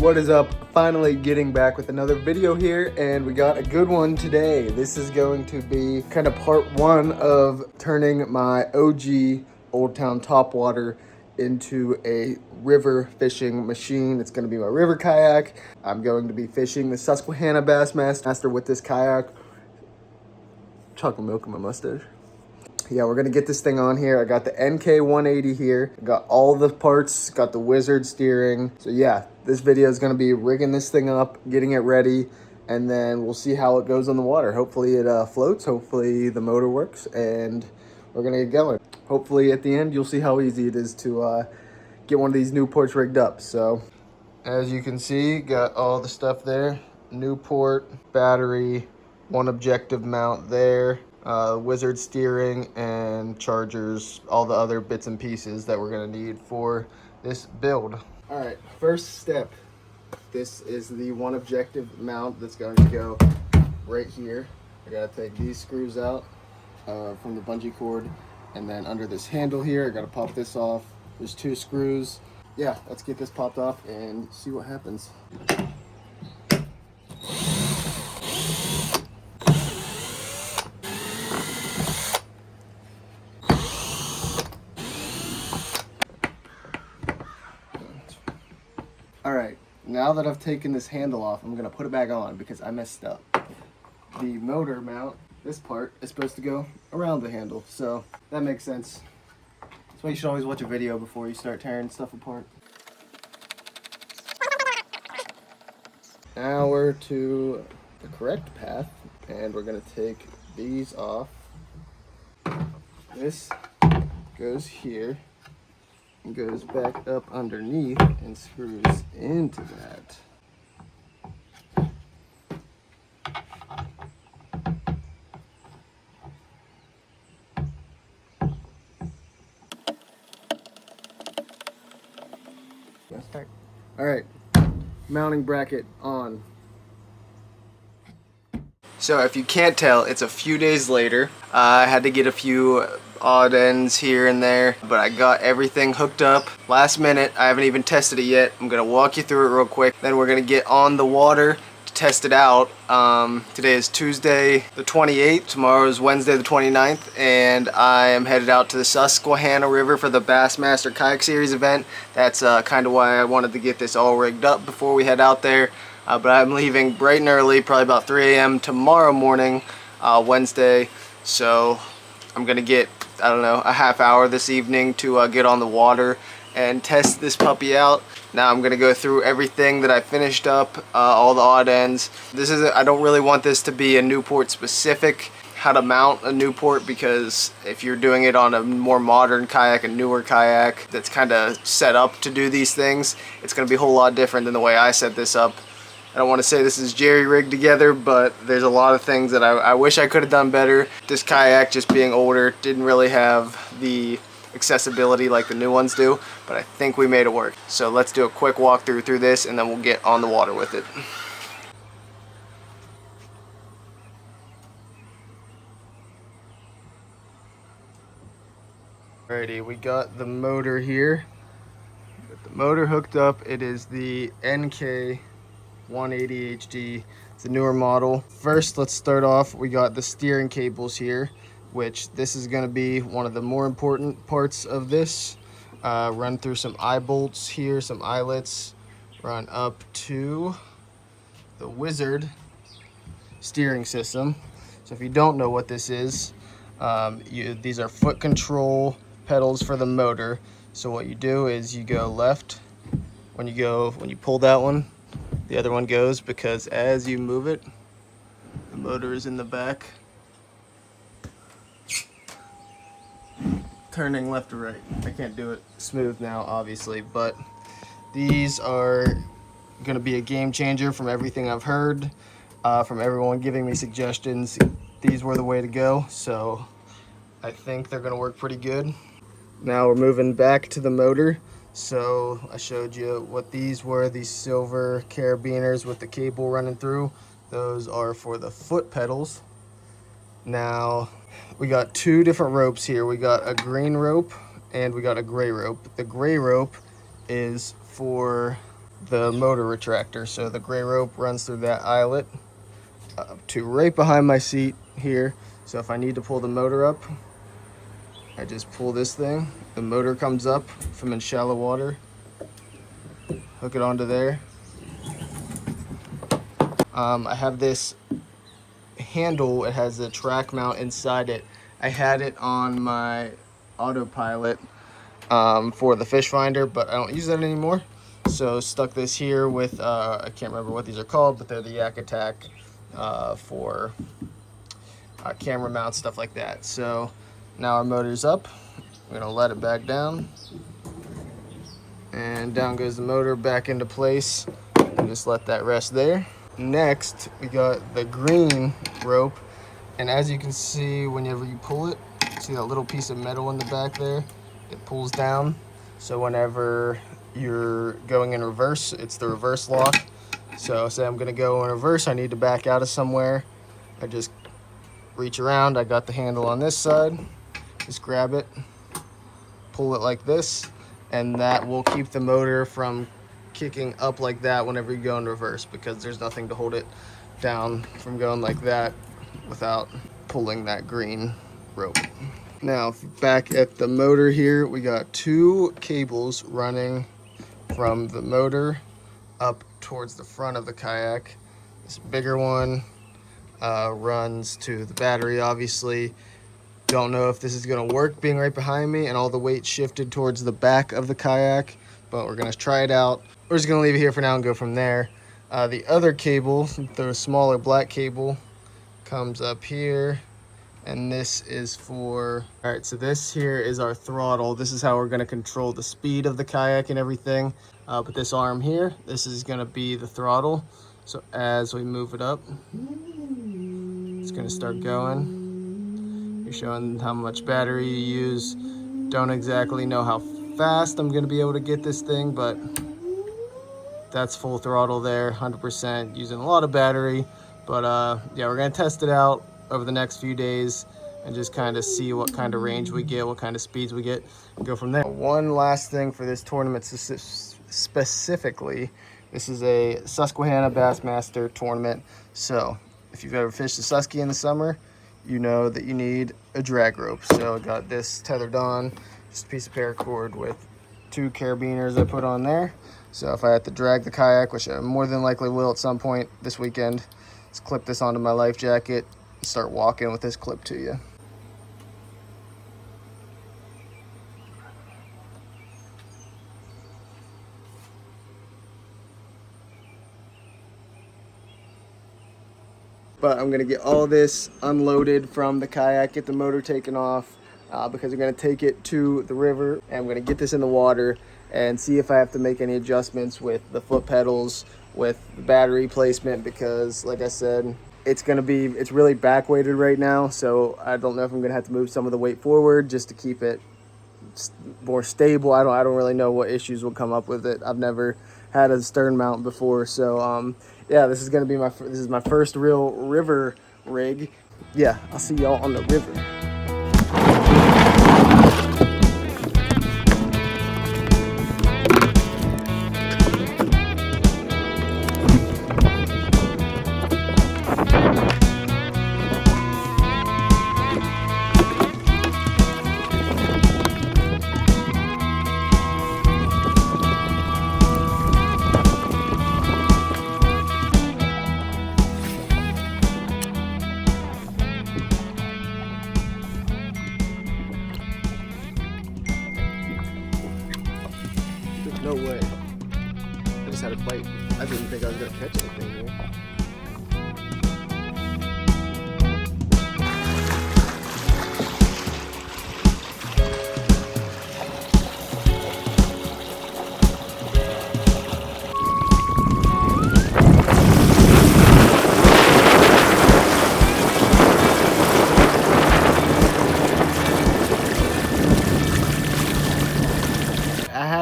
What is up? Finally getting back with another video here, and we got a good one today. This is going to be kind of part one of turning my OG Old Town Topwater into a river fishing machine. It's going to be my river kayak. I'm going to be fishing the Susquehanna Bassmaster with this kayak. Chocolate milk in my mustache. Yeah, we're gonna get this thing on here. I got the NK180 here. I got all the parts, got the Wizard steering. So yeah, this video is gonna be rigging this thing up, getting it ready, and then we'll see how it goes on the water. Hopefully it floats, hopefully the motor works, and we're gonna get going. Hopefully at the end, you'll see how easy it is to get one of these Newports rigged up. So as you can see, got all the stuff there. Newport, battery, one objective mount there. Wizard steering and chargers, all the other bits and pieces that we're gonna need for this build. All right, first step. This is the one objective mount that's going to go right here. I gotta take these screws out from the bungee cord, and then under this handle here, I gotta pop this off. There's two screws. Yeah, let's get this popped off and see what happens. All right, now that I've taken this handle off, I'm gonna put it back on because I messed up. The motor mount, this part, is supposed to go around the handle, so that makes sense. That's why you should always watch a video before you start tearing stuff apart. Now we're to the correct path, and we're gonna take these off. This goes here. Goes back up underneath and screws into that. All right, mounting bracket on. So if you can't tell, it's a few days later. I had to get a few odd ends here and there, but I got everything hooked up last minute. I haven't even tested it yet. I'm gonna walk you through it real quick, then we're gonna get on the water to test it out. Today is Tuesday the 28th, tomorrow is Wednesday the 29th, and I am headed out to the Susquehanna River for the Bassmaster Kayak Series event. That's kind of why I wanted to get this all rigged up before we head out there. But I'm leaving bright and early, probably about 3 a.m. tomorrow morning, Wednesday. So I'm gonna get, I don't know, a half hour this evening to get on the water and test this puppy out. Now I'm gonna go through everything that I finished up, all the odd ends. I don't really want this to be a Newport specific, how to mount a Newport, because if you're doing it on a more modern kayak, a newer kayak that's kind of set up to do these things, it's gonna be a whole lot different than the way I set this up. I don't want to say this is jerry-rigged together, but there's a lot of things that I wish I could have done better. This kayak, just being older, didn't really have the accessibility like the new ones do, but I think we made it work. So let's do a quick walkthrough through this, and then we'll get on the water with it. Alrighty, we got the motor here. Got the motor hooked up. It is the NK180HD. It's a newer model. First, let's start off. We got the steering cables here, which this is going to be one of the more important parts of this. Run through some eye bolts here, some eyelets. Run up to the Wizard steering system. So if you don't know what this is, these are foot control pedals for the motor. So what you do is you go left. When you pull that one, the other one goes, because as you move it, the motor is in the back, turning left or right. I can't do it smooth now, obviously, but these are gonna be a game changer from everything I've heard, from everyone giving me suggestions. These were the way to go, so I think they're gonna work pretty good. Now we're moving back to the motor. So I showed you what these were, these silver carabiners with the cable running through. Those are for the foot pedals. Now we got two different ropes here. We got a green rope and we got a gray rope. The gray rope is for the motor retractor. So the gray rope runs through that eyelet to right behind my seat here. So if I need to pull the motor up, I just pull this thing. The motor comes up from in shallow water. Hook it onto there. I have this handle. It has a track mount inside it. I had it on my autopilot for the fish finder, but I don't use that anymore. So stuck this here with, I can't remember what these are called, but they're the Yak Attack for camera mounts, stuff like that. So now our motor's up. We're gonna let it back down. And down goes the motor back into place. And just let that rest there. Next, we got the green rope. And as you can see, whenever you pull it, see that little piece of metal in the back there? It pulls down. So whenever you're going in reverse, it's the reverse lock. So say I'm gonna go in reverse, I need to back out of somewhere. I just reach around, I got the handle on this side, just grab it, pull it like this, and that will keep the motor from kicking up like that whenever you go in reverse, because there's nothing to hold it down from going like that without pulling that green rope. Now back at the motor here, we got two cables running from the motor up towards the front of the kayak. This bigger one runs to the battery, obviously. Don't know if this is gonna work being right behind me and all the weight shifted towards the back of the kayak, but we're gonna try it out. We're just gonna leave it here for now and go from there. The other cable, the smaller black cable, comes up here, and this is for, all right, so this here is our throttle. This is how we're gonna control the speed of the kayak and everything. But this arm here, this is gonna be the throttle. So as we move it up, it's gonna start going. You're showing how much battery you use. Don't exactly know how fast I'm gonna be able to get this thing, but that's full throttle there, 100%, using a lot of battery. But yeah, we're gonna test it out over the next few days and just kind of see what kind of range we get, what kind of speeds we get, and go from there. One last thing for this tournament specifically, this is a Susquehanna Bassmaster tournament. So if you've ever fished the Susky in the summer, you know that you need a drag rope. So I got this tethered on, just a piece of paracord with two carabiners I put on there. So if I have to drag the kayak, which I more than likely will at some point this weekend, just clip this onto my life jacket and start walking with this clip to you. But I'm gonna get all this unloaded from the kayak, get the motor taken off, because I'm gonna take it to the river and I'm gonna get this in the water and see if I have to make any adjustments with the foot pedals, with the battery placement, because like I said, it's really back weighted right now. So I don't know if I'm gonna have to move some of the weight forward just to keep it more stable. I don't really know what issues will come up with it. I've never had a stern mount before. So yeah, this is gonna be this is my first real river rig. Yeah, I'll see y'all on the river. No way. I just had a bite. I didn't think I was going to catch anything here.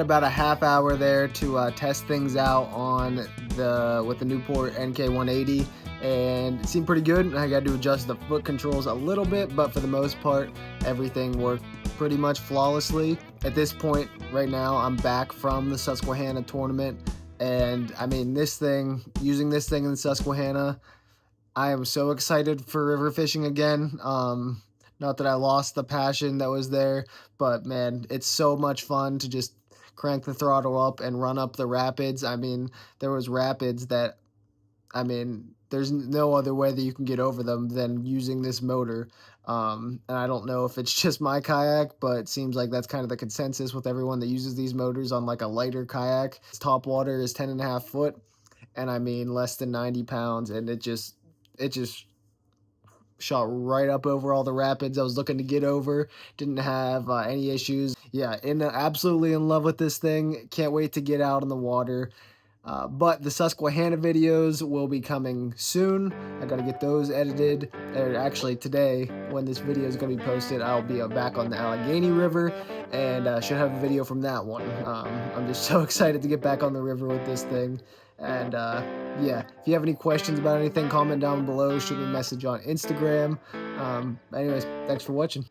About a half hour there to test things out on with the Newport NK180, and it seemed pretty good. I got to adjust the foot controls a little bit, but for the most part everything worked pretty much flawlessly. At this point right now, I'm back from the Susquehanna tournament And I mean, using this thing in the Susquehanna, I am so excited for river fishing again. Not that I lost the passion that was there, but man, it's so much fun to just crank the throttle up and run up the rapids. I mean, there was rapids that, I mean, there's no other way that you can get over them than using this motor. And I don't know if it's just my kayak, but it seems like that's kind of the consensus with everyone that uses these motors on like a lighter kayak. Its top water is 10.5 foot, and I mean less than 90 pounds, and it just shot right up over all the rapids I was looking to get over. Didn't have any issues. Yeah, absolutely in love with this thing. Can't wait to get out in the water. But the Susquehanna videos will be coming soon. I gotta get those edited. Or actually today, when this video is gonna be posted, I'll be back on the Allegheny River and should have a video from that one. I'm just so excited to get back on the river with this thing. And yeah, if you have any questions about anything, comment down below. Shoot me a message on Instagram. Anyways, thanks for watching.